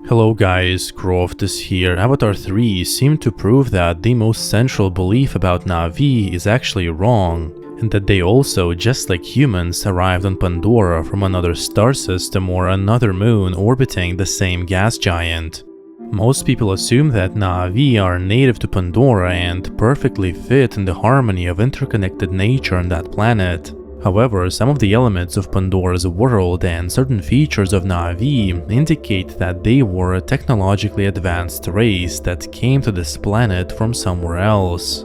Hello guys, Croftus here. Avatar 3 seemed to prove that the most central belief about Na'vi is actually wrong, and that they also, just like humans, arrived on Pandora from another star system or another moon orbiting the same gas giant. Most people assume that Na'vi are native to Pandora and perfectly fit in the harmony of interconnected nature on that planet. However, some of the elements of Pandora's world and certain features of Na'vi indicate that they were a technologically advanced race that came to this planet from somewhere else.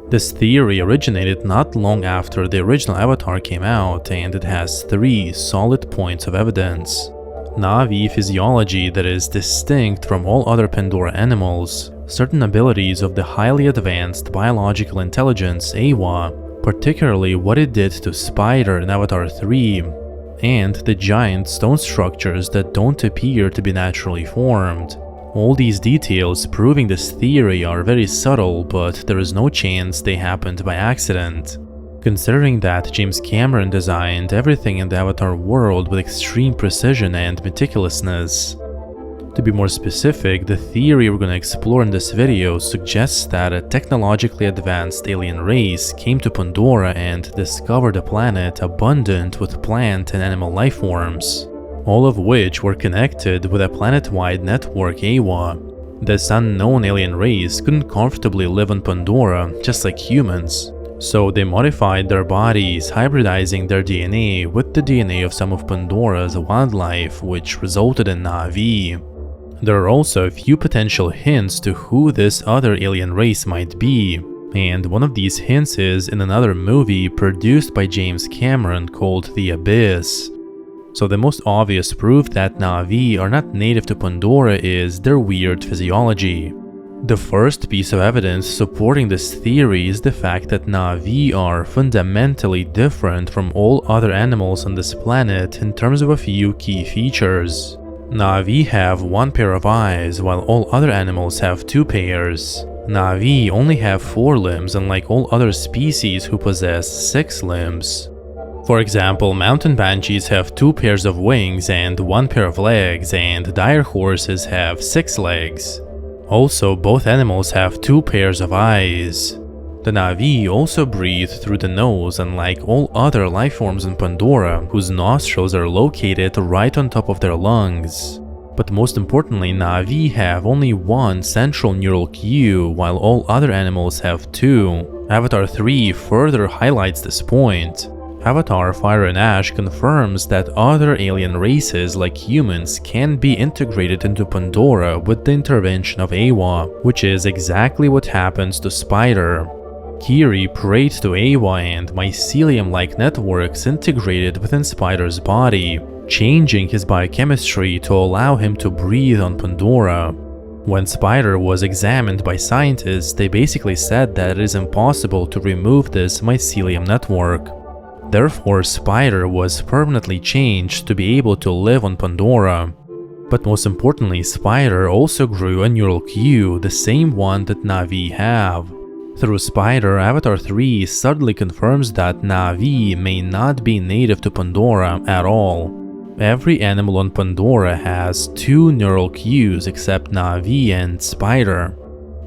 This theory originated not long after the original Avatar came out, and it has three solid points of evidence. Na'vi physiology that is distinct from all other Pandora animals, certain abilities of the highly advanced biological intelligence Eywa, particularly what it did to Spider in Avatar 3, and the giant stone structures that don't appear to be naturally formed. All these details proving this theory are very subtle, but there is no chance they happened by accident. Considering that James Cameron designed everything in the Avatar world with extreme precision and meticulousness. To be more specific, the theory we're going to explore in this video suggests that a technologically advanced alien race came to Pandora and discovered a planet abundant with plant and animal life forms, all of which were connected with a planet-wide network Eywa. This unknown alien race couldn't comfortably live on Pandora just like humans, so they modified their bodies, hybridizing their DNA with the DNA of some of Pandora's wildlife, which resulted in Na'vi. There are also a few potential hints to who this other alien race might be, and one of these hints is in another movie produced by James Cameron called The Abyss. So the most obvious proof that Na'vi are not native to Pandora is their weird physiology. The first piece of evidence supporting this theory is the fact that Na'vi are fundamentally different from all other animals on this planet in terms of a few key features. Na'vi have one pair of eyes, while all other animals have two pairs. Na'vi only have 4 limbs, unlike all other species who possess 6 limbs. For example, mountain banshees have 2 pairs of wings and 1 pair of legs, and dire horses have 6 legs. Also, both animals have 2 pairs of eyes. The Na'vi also breathe through the nose, unlike all other life forms in Pandora, whose nostrils are located right on top of their lungs. But most importantly, Na'vi have only one central neural queue, while all other animals have 2. Avatar 3 further highlights this point. Avatar Fire and Ash confirms that other alien races like humans can be integrated into Pandora with the intervention of Eywa, which is exactly what happens to Spider. Kiri prayed to Eywa, and mycelium-like networks integrated within Spider's body, changing his biochemistry to allow him to breathe on Pandora. When Spider was examined by scientists, they basically said that it is impossible to remove this mycelium network. Therefore, Spider was permanently changed to be able to live on Pandora. But most importantly, Spider also grew a neural queue, the same one that Na'vi have. Through Spider, Avatar 3 subtly confirms that Na'vi may not be native to Pandora at all. Every animal on Pandora has 2 neural queues except Na'vi and Spider.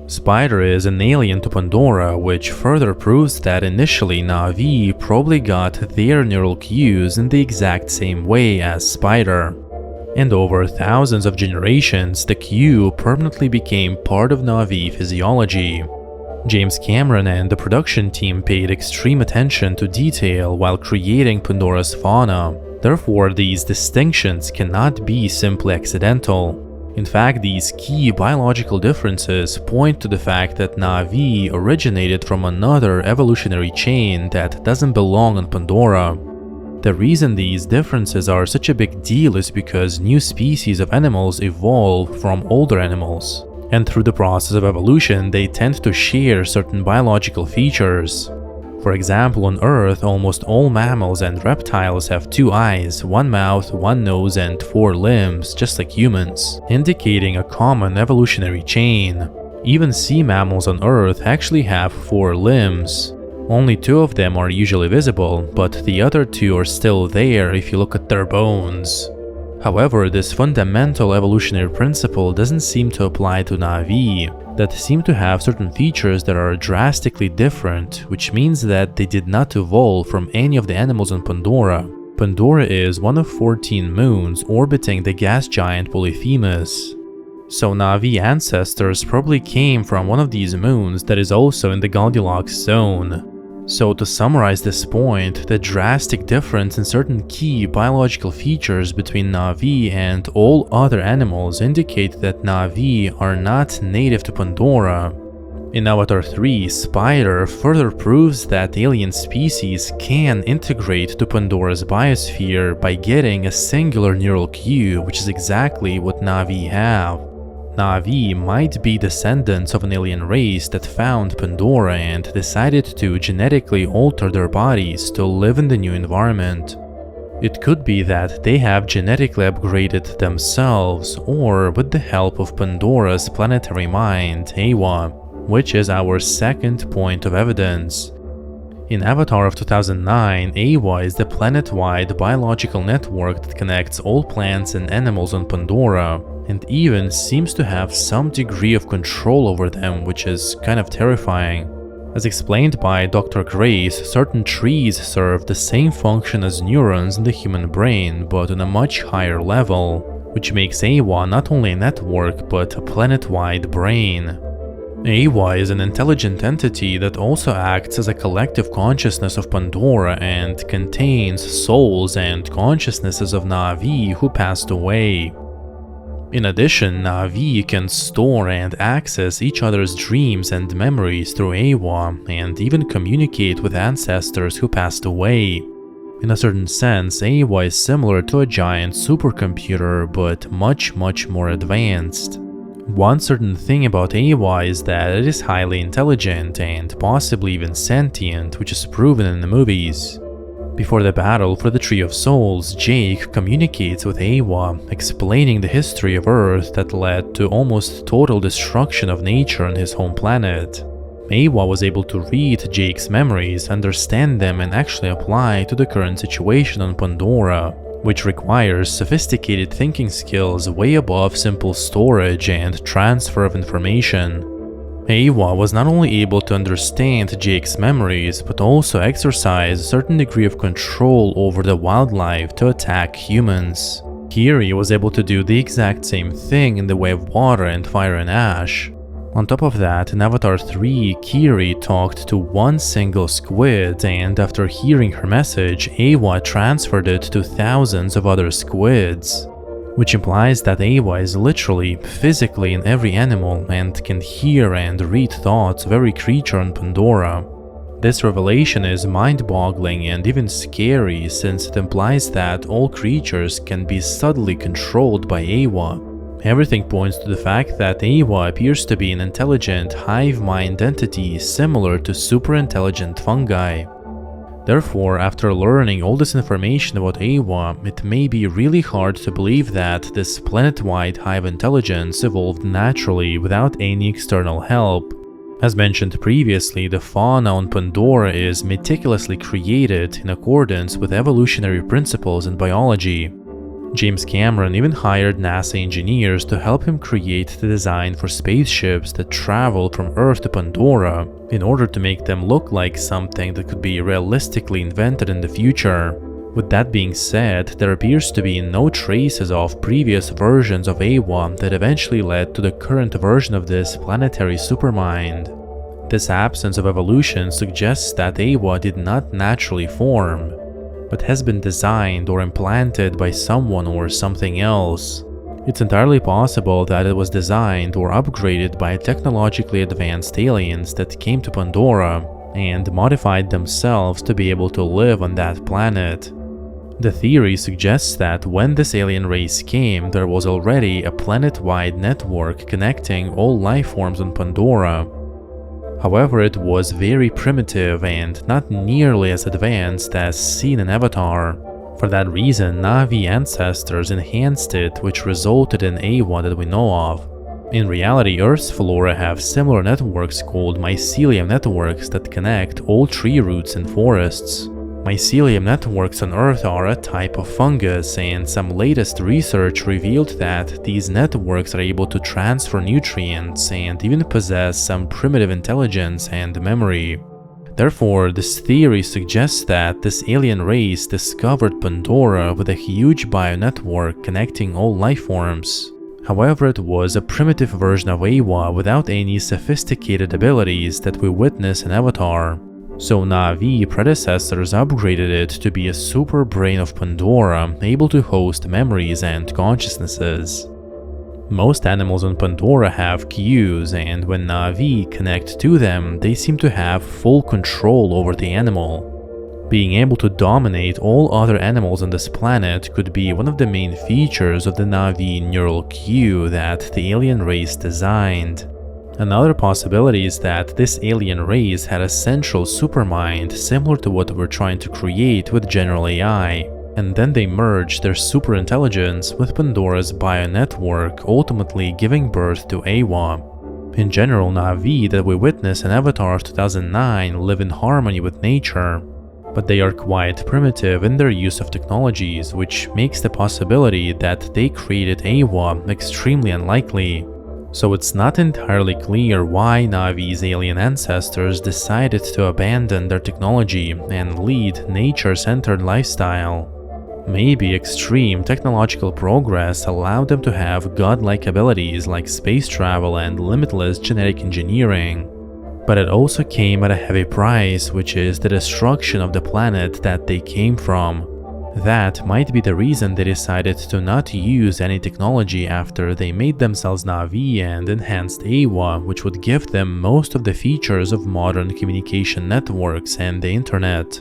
Spider is an alien to Pandora, which further proves that initially Na'vi probably got their neural cues in the exact same way as Spider. And over thousands of generations, the queue permanently became part of Na'vi physiology. James Cameron and the production team paid extreme attention to detail while creating Pandora's fauna. Therefore, these distinctions cannot be simply accidental. In fact, these key biological differences point to the fact that Na'vi originated from another evolutionary chain that doesn't belong on Pandora. The reason these differences are such a big deal is because new species of animals evolve from older animals, and through the process of evolution, they tend to share certain biological features. For example, on Earth, almost all mammals and reptiles have 2 eyes, 1 mouth, 1 nose, and 4 limbs, just like humans, indicating a common evolutionary chain. Even sea mammals on Earth actually have 4 limbs. Only 2 of them are usually visible, but the other 2 are still there if you look at their bones. However, this fundamental evolutionary principle doesn't seem to apply to Na'vi, that seem to have certain features that are drastically different, which means that they did not evolve from any of the animals on Pandora. Pandora is one of 14 moons orbiting the gas giant Polyphemus. So Na'vi ancestors probably came from one of these moons that is also in the Goldilocks zone. So to summarize this point, the drastic difference in certain key biological features between Na'vi and all other animals indicate that Na'vi are not native to Pandora. In Avatar 3, Spider further proves that alien species can integrate to Pandora's biosphere by getting a singular neural cue, which is exactly what Na'vi have. Na'vi might be descendants of an alien race that found Pandora and decided to genetically alter their bodies to live in the new environment. It could be that they have genetically upgraded themselves, or with the help of Pandora's planetary mind, Eywa, which is our second point of evidence. In Avatar of 2009, Eywa is the planet-wide biological network that connects all plants and animals on Pandora, and even seems to have some degree of control over them, which is kind of terrifying. As explained by Dr. Grace, certain trees serve the same function as neurons in the human brain, but on a much higher level, which makes Eywa not only a network, but a planet-wide brain. Eywa is an intelligent entity that also acts as a collective consciousness of Pandora and contains souls and consciousnesses of Na'vi who passed away. In addition, Na'vi can store and access each other's dreams and memories through Eywa, and even communicate with ancestors who passed away. In a certain sense, Eywa is similar to a giant supercomputer, but much more advanced. One certain thing about Eywa is that it is highly intelligent and possibly even sentient, which is proven in the movies. Before the battle for the Tree of Souls, Jake communicates with Eywa, explaining the history of Earth that led to almost total destruction of nature on his home planet. Eywa was able to read Jake's memories, understand them, and actually apply to the current situation on Pandora, which requires sophisticated thinking skills way above simple storage and transfer of information. Eywa was not only able to understand Jake's memories, but also exercise a certain degree of control over the wildlife to attack humans. Here he was able to do the exact same thing in the way of water and fire and ash. On top of that, in Avatar 3, Kiri talked to one single squid, and after hearing her message, Eywa transferred it to thousands of other squids. Which implies that Eywa is literally, physically in every animal and can hear and read thoughts of every creature on Pandora. This revelation is mind-boggling and even scary, since it implies that all creatures can be subtly controlled by Eywa. Everything points to the fact that Eywa appears to be an intelligent, hive-mind entity similar to super-intelligent fungi. Therefore, after learning all this information about Eywa, it may be really hard to believe that this planet-wide hive intelligence evolved naturally without any external help. As mentioned previously, the fauna on Pandora is meticulously created in accordance with evolutionary principles in biology. James Cameron even hired NASA engineers to help him create the design for spaceships that travel from Earth to Pandora, in order to make them look like something that could be realistically invented in the future. With that being said, there appears to be no traces of previous versions of Eywa that eventually led to the current version of this planetary supermind. This absence of evolution suggests that Eywa did not naturally form, but has been designed or implanted by someone or something else. It's entirely possible that it was designed or upgraded by technologically advanced aliens that came to Pandora and modified themselves to be able to live on that planet. The theory suggests that when this alien race came, there was already a planet-wide network connecting all life forms on Pandora. However, it was very primitive and not nearly as advanced as seen in Avatar. For that reason, Na'vi ancestors enhanced it, which resulted in Eywa that we know of. In reality, Earth's flora have similar networks called mycelium networks that connect all tree roots in forests. Mycelium networks on Earth are a type of fungus, and some latest research revealed that these networks are able to transfer nutrients and even possess some primitive intelligence and memory. Therefore, this theory suggests that this alien race discovered Pandora with a huge bio-network connecting all life forms. However, it was a primitive version of Eywa without any sophisticated abilities that we witness in Avatar. So Na'vi predecessors upgraded it to be a super brain of Pandora, able to host memories and consciousnesses. Most animals on Pandora have cues, and when Na'vi connect to them, they seem to have full control over the animal. Being able to dominate all other animals on this planet could be one of the main features of the Na'vi neural cue that the alien race designed. Another possibility is that this alien race had a central supermind similar to what we're trying to create with general AI, and then they merged their superintelligence with Pandora's bio-network, ultimately giving birth to Eywa. In general, Na'vi that we witness in Avatar 2009 live in harmony with nature, but they are quite primitive in their use of technologies, which makes the possibility that they created Eywa extremely unlikely. So it's not entirely clear why Na'vi's alien ancestors decided to abandon their technology and lead nature-centered lifestyle. Maybe extreme technological progress allowed them to have godlike abilities like space travel and limitless genetic engineering. But it also came at a heavy price, which is the destruction of the planet that they came from. That might be the reason they decided to not use any technology after they made themselves Na'vi and enhanced Eywa, which would give them most of the features of modern communication networks and the internet.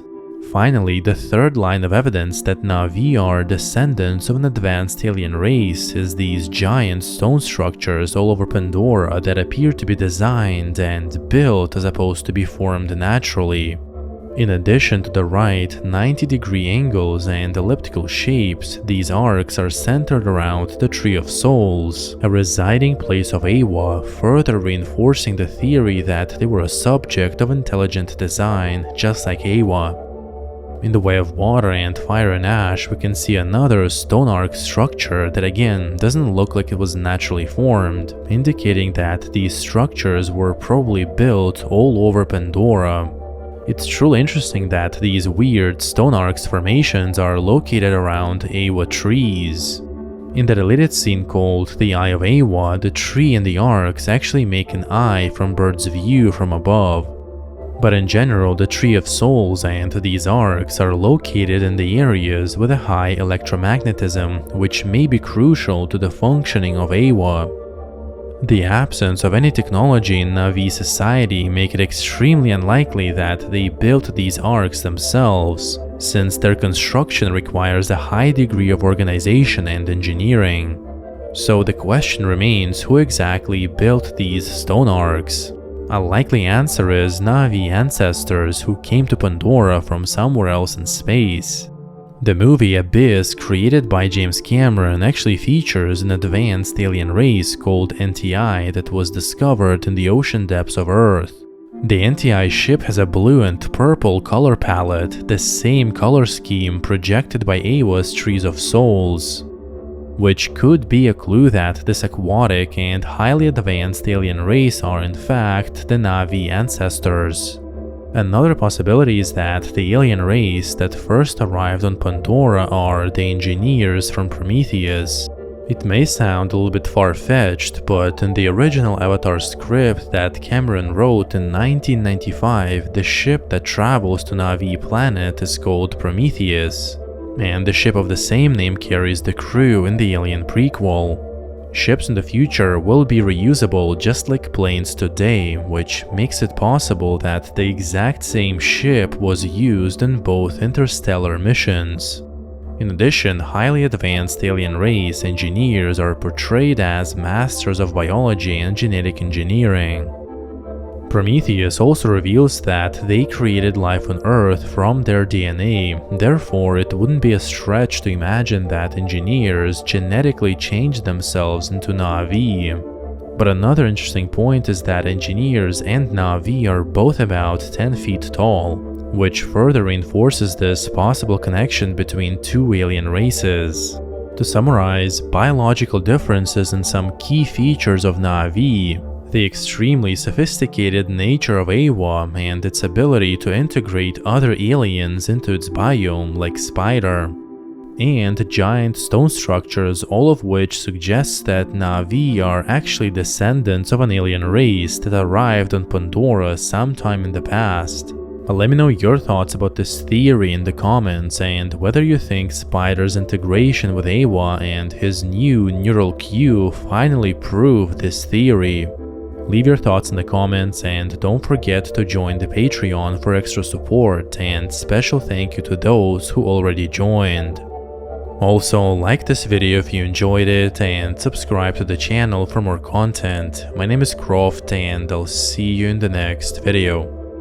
Finally, the third line of evidence that Na'vi are descendants of an advanced alien race is these giant stone structures all over Pandora that appear to be designed and built as opposed to be formed naturally. In addition to the right 90-degree angles and elliptical shapes, these arcs are centered around the Tree of Souls, a residing place of Eywa, further reinforcing the theory that they were a subject of intelligent design, just like Eywa. In the way of water and fire and ash, we can see another stone arc structure that again doesn't look like it was naturally formed, indicating that these structures were probably built all over Pandora. It's truly interesting that these weird stone arcs formations are located around Eywa trees. In the deleted scene called The Eye of Eywa, the tree and the arcs actually make an eye from bird's view from above. But in general, the Tree of Souls and these arcs are located in the areas with a high electromagnetism, which may be crucial to the functioning of Eywa. The absence of any technology in Na'vi society make it extremely unlikely that they built these arcs themselves, since their construction requires a high degree of organization and engineering. So the question remains, who exactly built these stone arcs? A likely answer is Na'vi ancestors who came to Pandora from somewhere else in space. The movie Abyss, created by James Cameron, actually features an advanced alien race called NTI that was discovered in the ocean depths of Earth. The NTI ship has a blue and purple color palette, the same color scheme projected by Eywa's Trees of Souls, which could be a clue that this aquatic and highly advanced alien race are in fact the Na'vi ancestors. Another possibility is that the alien race that first arrived on Pandora are the engineers from Prometheus. It may sound a little bit far-fetched, but in the original Avatar script that Cameron wrote in 1995, the ship that travels to Na'vi planet is called Prometheus, and the ship of the same name carries the crew in the Alien prequel. Ships in the future will be reusable just like planes today, which makes it possible that the exact same ship was used in both interstellar missions. In addition, highly advanced alien race engineers are portrayed as masters of biology and genetic engineering. Prometheus also reveals that they created life on Earth from their DNA, therefore it wouldn't be a stretch to imagine that engineers genetically changed themselves into Na'vi. But another interesting point is that engineers and Na'vi are both about 10 feet tall, which further reinforces this possible connection between two alien races. To summarize, biological differences in some key features of Na'vi, the extremely sophisticated nature of Eywa and its ability to integrate other aliens into its biome like spider, and giant stone structures, all of which suggests that Na'vi are actually descendants of an alien race that arrived on Pandora sometime in the past. Let me know your thoughts about this theory in the comments and whether you think Spider's integration with Eywa and his new neural queue finally proved this theory. Leave your thoughts in the comments and don't forget to join the Patreon for extra support, and special thank you to those who already joined. Also, like this video if you enjoyed it and subscribe to the channel for more content. My name is Croft and I'll see you in the next video.